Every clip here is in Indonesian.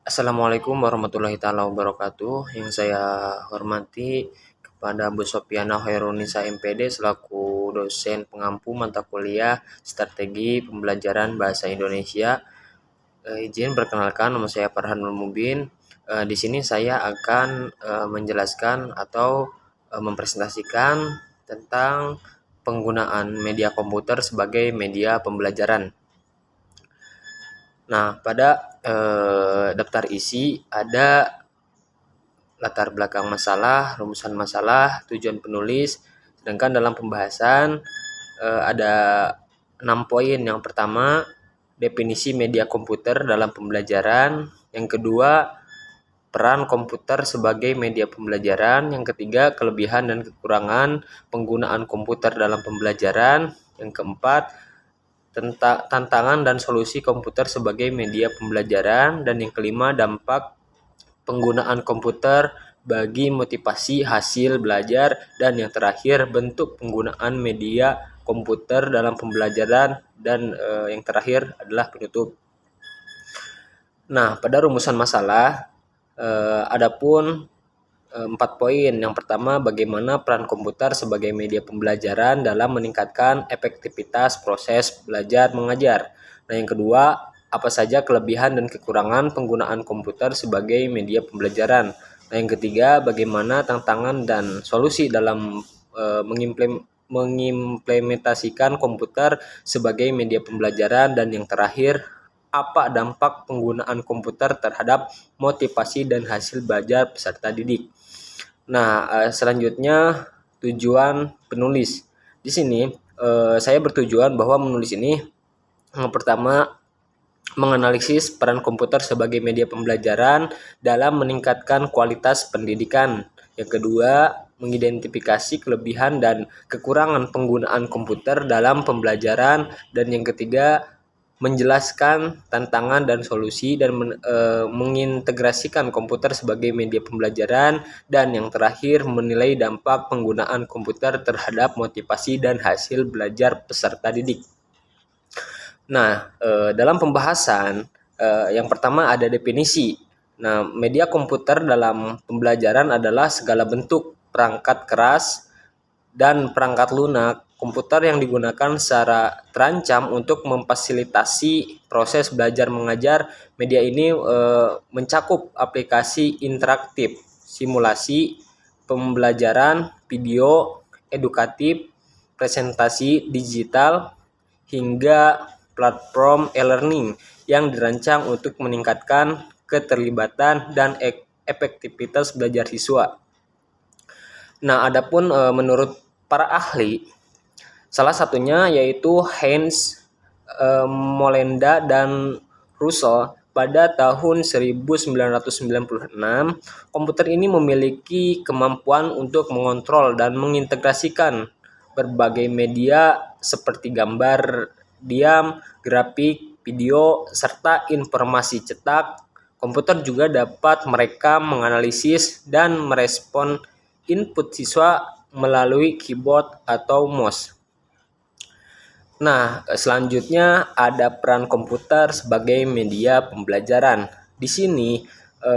Assalamualaikum warahmatullahi taala wabarakatuh. Yang saya hormati kepada Bu Sopiana Hoirunisa MPD selaku dosen pengampu mata kuliah Strategi Pembelajaran Bahasa Indonesia. Izin perkenalkan, nama saya Farhanul Mubin. Di sini saya akan menjelaskan atau mempresentasikan tentang penggunaan media komputer sebagai media pembelajaran. Nah, pada daftar isi ada latar belakang masalah, rumusan masalah, tujuan penulis. Sedangkan dalam pembahasan ada 6 poin. Yang pertama, definisi media komputer dalam pembelajaran. Yang kedua, peran komputer sebagai media pembelajaran. Yang ketiga, kelebihan dan kekurangan penggunaan komputer dalam pembelajaran. Yang keempat, tantangan dan solusi komputer sebagai media pembelajaran. Dan yang kelima, dampak penggunaan komputer bagi motivasi hasil belajar. Dan yang terakhir, bentuk penggunaan media komputer dalam pembelajaran. Dan yang terakhir adalah penutup. Nah, pada rumusan masalah adapun 4 poin. Yang pertama, bagaimana peran komputer sebagai media pembelajaran dalam meningkatkan efektivitas proses belajar mengajar. Nah, yang kedua, apa saja kelebihan dan kekurangan penggunaan komputer sebagai media pembelajaran. Nah, yang ketiga, bagaimana tantangan dan solusi dalam mengimplementasikan komputer sebagai media pembelajaran. Dan yang terakhir, apa dampak penggunaan komputer terhadap motivasi dan hasil belajar peserta didik. Nah, selanjutnya tujuan penulis. Di sini saya bertujuan bahwa menulis ini yang pertama menganalisis peran komputer sebagai media pembelajaran dalam meningkatkan kualitas pendidikan. Yang kedua, mengidentifikasi kelebihan dan kekurangan penggunaan komputer dalam pembelajaran. Dan yang ketiga, menjelaskan tantangan dan solusi dan mengintegrasikan komputer sebagai media pembelajaran. Dan yang terakhir, menilai dampak penggunaan komputer terhadap motivasi dan hasil belajar peserta didik. Nah, dalam pembahasan yang pertama ada definisi. Nah, media komputer dalam pembelajaran adalah segala bentuk perangkat keras dan perangkat lunak komputer yang digunakan secara terancam untuk memfasilitasi proses belajar mengajar. Media ini mencakup aplikasi interaktif, simulasi, pembelajaran, video, edukatif, presentasi digital, hingga platform e-learning yang dirancang untuk meningkatkan keterlibatan dan efektivitas belajar siswa. Nah, adapun menurut para ahli, salah satunya yaitu Heinz, Molenda, dan Russell pada tahun 1996, komputer ini memiliki kemampuan untuk mengontrol dan mengintegrasikan berbagai media seperti gambar diam, grafik, video, serta informasi cetak. Komputer juga dapat merekam, menganalisis, dan merespon input siswa melalui keyboard atau mouse. Nah, selanjutnya ada peran komputer sebagai media pembelajaran. Di sini,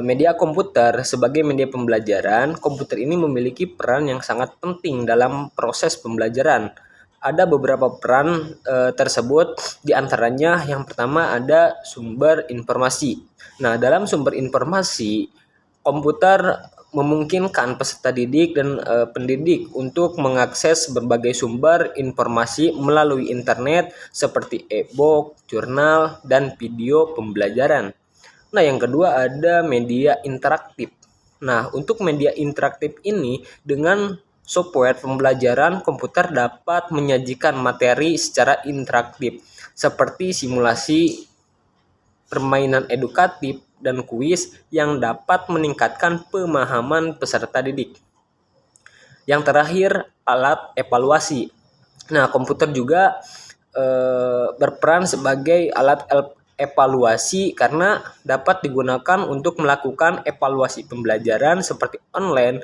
media komputer sebagai media pembelajaran, komputer ini memiliki peran yang sangat penting dalam proses pembelajaran. Ada beberapa peran tersebut, diantaranya yang pertama ada sumber informasi. Nah, dalam sumber informasi, komputer memungkinkan peserta didik dan pendidik untuk mengakses berbagai sumber informasi melalui internet seperti e-book, jurnal, dan video pembelajaran. Nah, yang kedua ada media interaktif. Nah, untuk media interaktif ini dengan software pembelajaran, komputer dapat menyajikan materi secara interaktif seperti simulasi, permainan edukatif, dan kuis yang dapat meningkatkan pemahaman peserta didik. Yang terakhir, alat evaluasi. Nah, komputer juga berperan sebagai alat evaluasi karena dapat digunakan untuk melakukan evaluasi pembelajaran seperti online,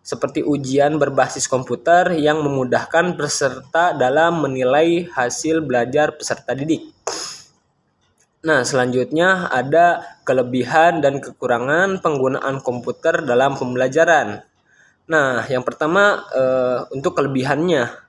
seperti ujian berbasis komputer yang memudahkan peserta dalam menilai hasil belajar peserta didik. Nah, selanjutnya ada kelebihan dan kekurangan penggunaan komputer dalam pembelajaran. Nah, yang pertama untuk kelebihannya.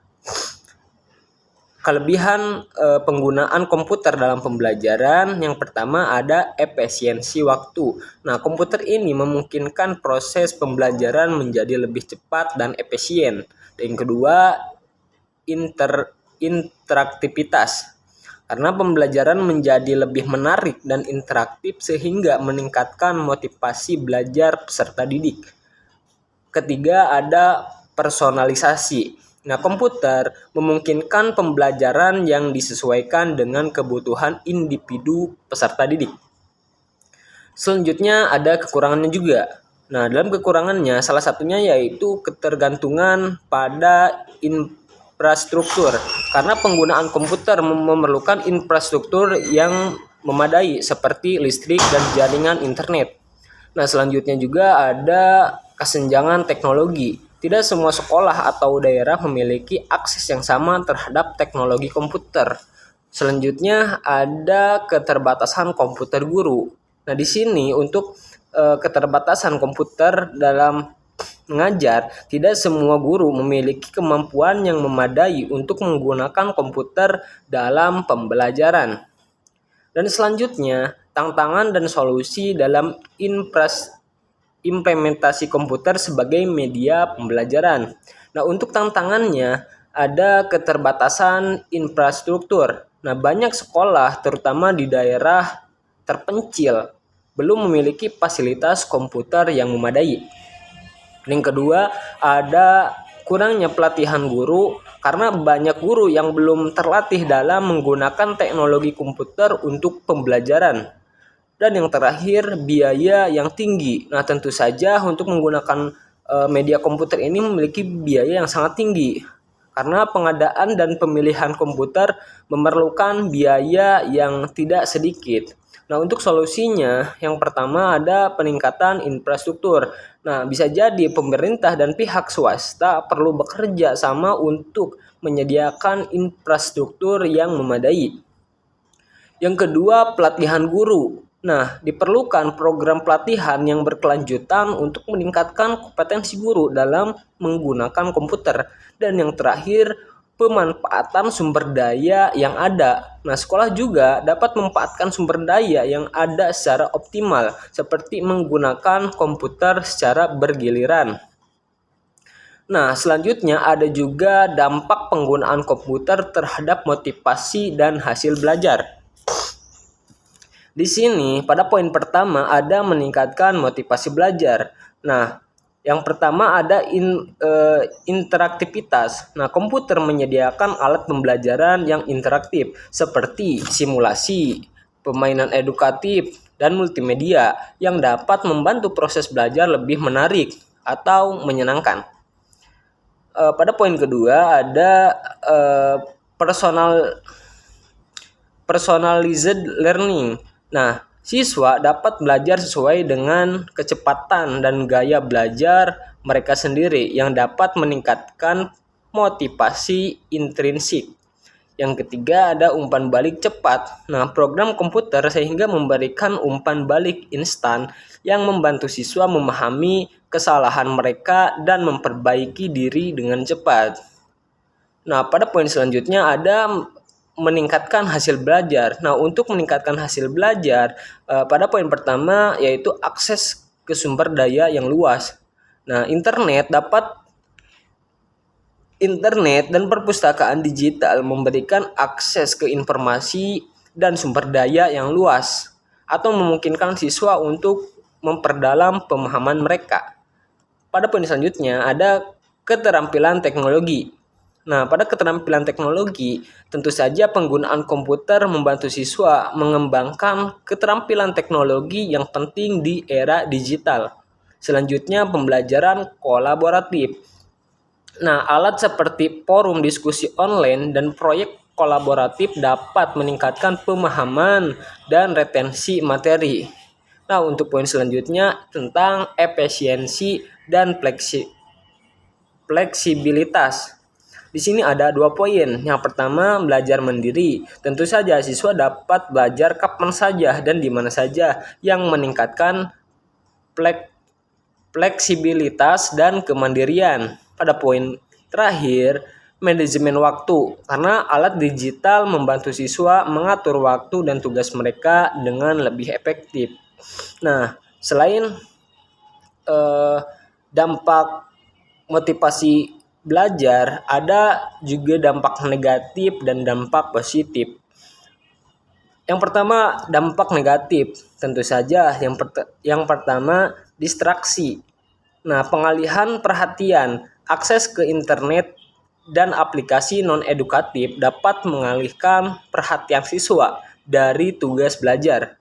Kelebihan penggunaan komputer dalam pembelajaran yang pertama ada efisiensi waktu. Nah, komputer ini memungkinkan proses pembelajaran menjadi lebih cepat dan efisien. Dan yang kedua, interaktivitas. Karena pembelajaran menjadi lebih menarik dan interaktif sehingga meningkatkan motivasi belajar peserta didik. Ketiga, ada personalisasi. Nah, komputer memungkinkan pembelajaran yang disesuaikan dengan kebutuhan individu peserta didik. Selanjutnya ada kekurangannya juga. Nah, dalam kekurangannya salah satunya yaitu ketergantungan pada infrastruktur. Karena penggunaan komputer memerlukan infrastruktur yang memadai seperti listrik dan jaringan internet. Nah, selanjutnya juga ada kesenjangan teknologi. Tidak semua sekolah atau daerah memiliki akses yang sama terhadap teknologi komputer. Selanjutnya ada keterbatasan komputer guru. Nah, di sini untuk keterbatasan komputer dalam mengajar, tidak semua guru memiliki kemampuan yang memadai untuk menggunakan komputer dalam pembelajaran. Dan selanjutnya, tantangan dan solusi dalam implementasi komputer sebagai media pembelajaran. Nah, untuk tantangannya ada keterbatasan infrastruktur. Nah, banyak sekolah terutama di daerah terpencil belum memiliki fasilitas komputer yang memadai. Yang kedua, ada kurangnya pelatihan guru karena banyak guru yang belum terlatih dalam menggunakan teknologi komputer untuk pembelajaran. Dan yang terakhir, biaya yang tinggi. Nah, tentu saja untuk menggunakan media komputer ini memiliki biaya yang sangat tinggi. Karena pengadaan dan pemilihan komputer memerlukan biaya yang tidak sedikit. Nah, untuk solusinya, yang pertama ada peningkatan infrastruktur. Nah, bisa jadi pemerintah dan pihak swasta perlu bekerja sama untuk menyediakan infrastruktur yang memadai. Yang kedua, pelatihan guru. Nah, diperlukan program pelatihan yang berkelanjutan untuk meningkatkan kompetensi guru dalam menggunakan komputer. Dan yang terakhir, pemanfaatan sumber daya yang ada. Nah, sekolah juga dapat memanfaatkan sumber daya yang ada secara optimal, seperti menggunakan komputer secara bergiliran. Nah, selanjutnya ada juga dampak penggunaan komputer terhadap motivasi dan hasil belajar. Di sini, pada poin pertama ada meningkatkan motivasi belajar. Nah, yang pertama ada interaktivitas. Nah, komputer menyediakan alat pembelajaran yang interaktif seperti simulasi, permainan edukatif, dan multimedia yang dapat membantu proses belajar lebih menarik atau menyenangkan. Pada poin kedua ada personalized learning. Nah, siswa dapat belajar sesuai dengan kecepatan dan gaya belajar mereka sendiri yang dapat meningkatkan motivasi intrinsik. Yang ketiga ada umpan balik cepat. Nah, program komputer sehingga memberikan umpan balik instan yang membantu siswa memahami kesalahan mereka dan memperbaiki diri dengan cepat. Nah, pada poin selanjutnya ada meningkatkan hasil belajar. Nah, untuk meningkatkan hasil belajar, pada poin pertama yaitu akses ke sumber daya yang luas. Nah, internet dan perpustakaan digital memberikan akses ke informasi dan sumber daya yang luas atau memungkinkan siswa untuk memperdalam pemahaman mereka. Pada poin selanjutnya ada keterampilan teknologi. Nah, pada keterampilan teknologi, tentu saja penggunaan komputer membantu siswa mengembangkan keterampilan teknologi yang penting di era digital. Selanjutnya, pembelajaran kolaboratif. Nah, alat seperti forum diskusi online dan proyek kolaboratif dapat meningkatkan pemahaman dan retensi materi. Nah, untuk poin selanjutnya tentang efisiensi dan fleksibilitas. Di Di sini ada 2 poin. Yang pertama, belajar mandiri. Tentu saja siswa dapat belajar kapan saja dan di mana saja, yang meningkatkan fleksibilitas dan kemandirian. Pada poin terakhir, manajemen waktu, karena alat digital membantu siswa mengatur waktu dan tugas mereka dengan lebih efektif. Nah, selain dampak motivasi belajar, ada juga dampak negatif dan dampak positif. Yang pertama, dampak negatif. Tentu saja yang pertama, distraksi. Nah, pengalihan perhatian, akses ke internet dan aplikasi non-edukatif dapat mengalihkan perhatian siswa dari tugas belajar.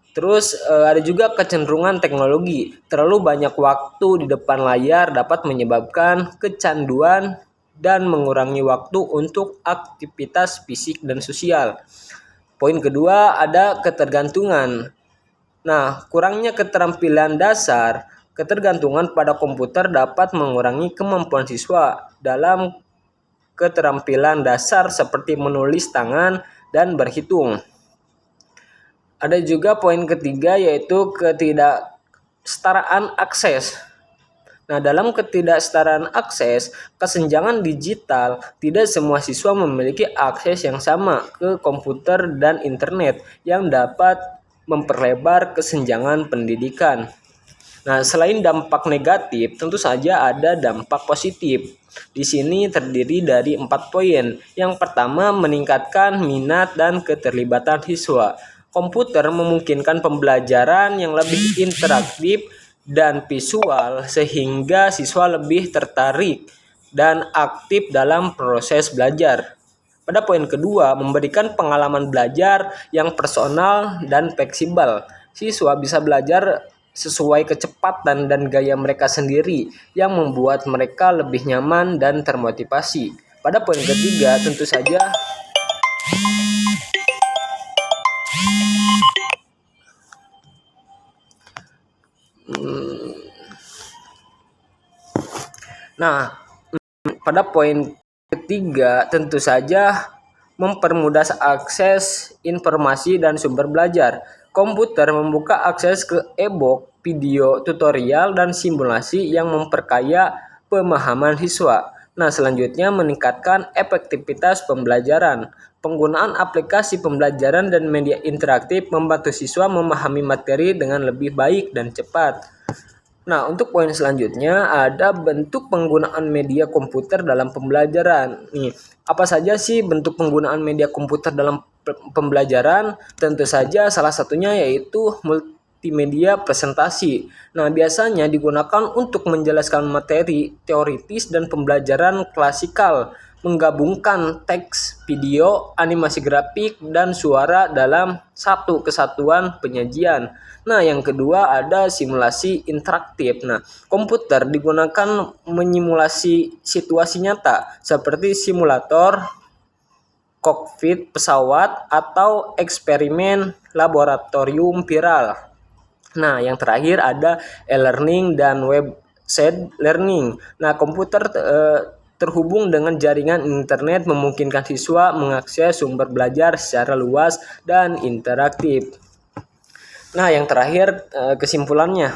Terus ada juga kecenderungan teknologi. Terlalu banyak waktu di depan layar dapat menyebabkan kecanduan dan mengurangi waktu untuk aktivitas fisik dan sosial. Poin kedua, ada ketergantungan. Nah, kurangnya keterampilan dasar, ketergantungan pada komputer dapat mengurangi kemampuan siswa dalam keterampilan dasar seperti menulis tangan dan berhitung. Ada juga poin ketiga, yaitu ketidaksetaraan akses. Nah, dalam ketidaksetaraan akses, kesenjangan digital, tidak semua siswa memiliki akses yang sama ke komputer dan internet yang dapat memperlebar kesenjangan pendidikan. Nah, selain dampak negatif, tentu saja ada dampak positif. Di sini terdiri dari 4 poin. Yang pertama, meningkatkan minat dan keterlibatan siswa. Komputer memungkinkan pembelajaran yang lebih interaktif dan visual sehingga siswa lebih tertarik dan aktif dalam proses belajar. Pada poin kedua, memberikan pengalaman belajar yang personal dan fleksibel. Siswa bisa belajar sesuai kecepatan dan gaya mereka sendiri yang membuat mereka lebih nyaman dan termotivasi. Pada poin ketiga, tentu saja pada poin ketiga, tentu saja mempermudah akses informasi dan sumber belajar. Komputer membuka akses ke e-book, video, tutorial, dan simulasi yang memperkaya pemahaman siswa. Nah, selanjutnya meningkatkan efektivitas pembelajaran. Penggunaan aplikasi pembelajaran dan media interaktif membantu siswa memahami materi dengan lebih baik dan cepat. Nah, untuk poin selanjutnya ada bentuk penggunaan media komputer dalam pembelajaran. Nih, apa saja sih bentuk penggunaan media komputer dalam pembelajaran? Tentu saja salah satunya yaitu multimedia presentasi. Nah, biasanya digunakan untuk menjelaskan materi teoritis dan pembelajaran klasikal, menggabungkan teks, video, animasi grafik, dan suara dalam satu kesatuan penyajian. Nah, yang kedua ada simulasi interaktif. Nah, komputer digunakan menyimulasi situasi nyata seperti simulator kokpit pesawat atau eksperimen laboratorium viral. Nah, yang terakhir ada e-learning dan website learning. Nah, komputer terhubung dengan jaringan internet memungkinkan siswa mengakses sumber belajar secara luas dan interaktif. Nah, yang terakhir kesimpulannya,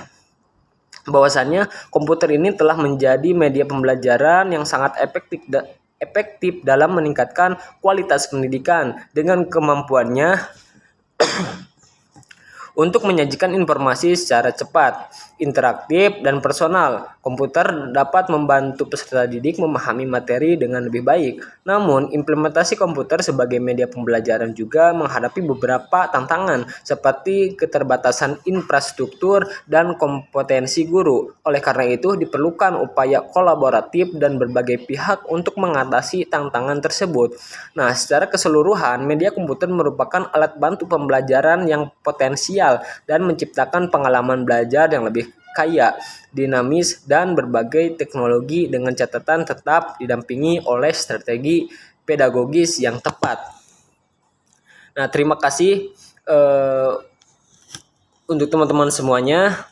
bahwasannya komputer ini telah menjadi media pembelajaran yang sangat efektif dalam meningkatkan kualitas pendidikan dengan kemampuannya untuk menyajikan informasi secara cepat, interaktif, dan personal. Komputer dapat membantu peserta didik memahami materi dengan lebih baik. Namun, implementasi komputer sebagai media pembelajaran juga menghadapi beberapa tantangan seperti keterbatasan infrastruktur dan kompetensi guru. Oleh karena itu, diperlukan upaya kolaboratif dan berbagai pihak untuk mengatasi tantangan tersebut. Nah, secara keseluruhan, media komputer merupakan alat bantu pembelajaran yang potensial dan menciptakan pengalaman belajar yang lebih kaya, dinamis, dan berbagai teknologi dengan catatan tetap didampingi oleh strategi pedagogis yang tepat. Nah, terima kasih untuk teman-teman semuanya.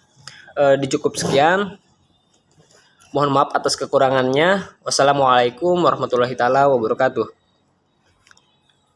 Dicukup sekian. Mohon maaf atas kekurangannya. Wassalamualaikum warahmatullahi taala wabarakatuh.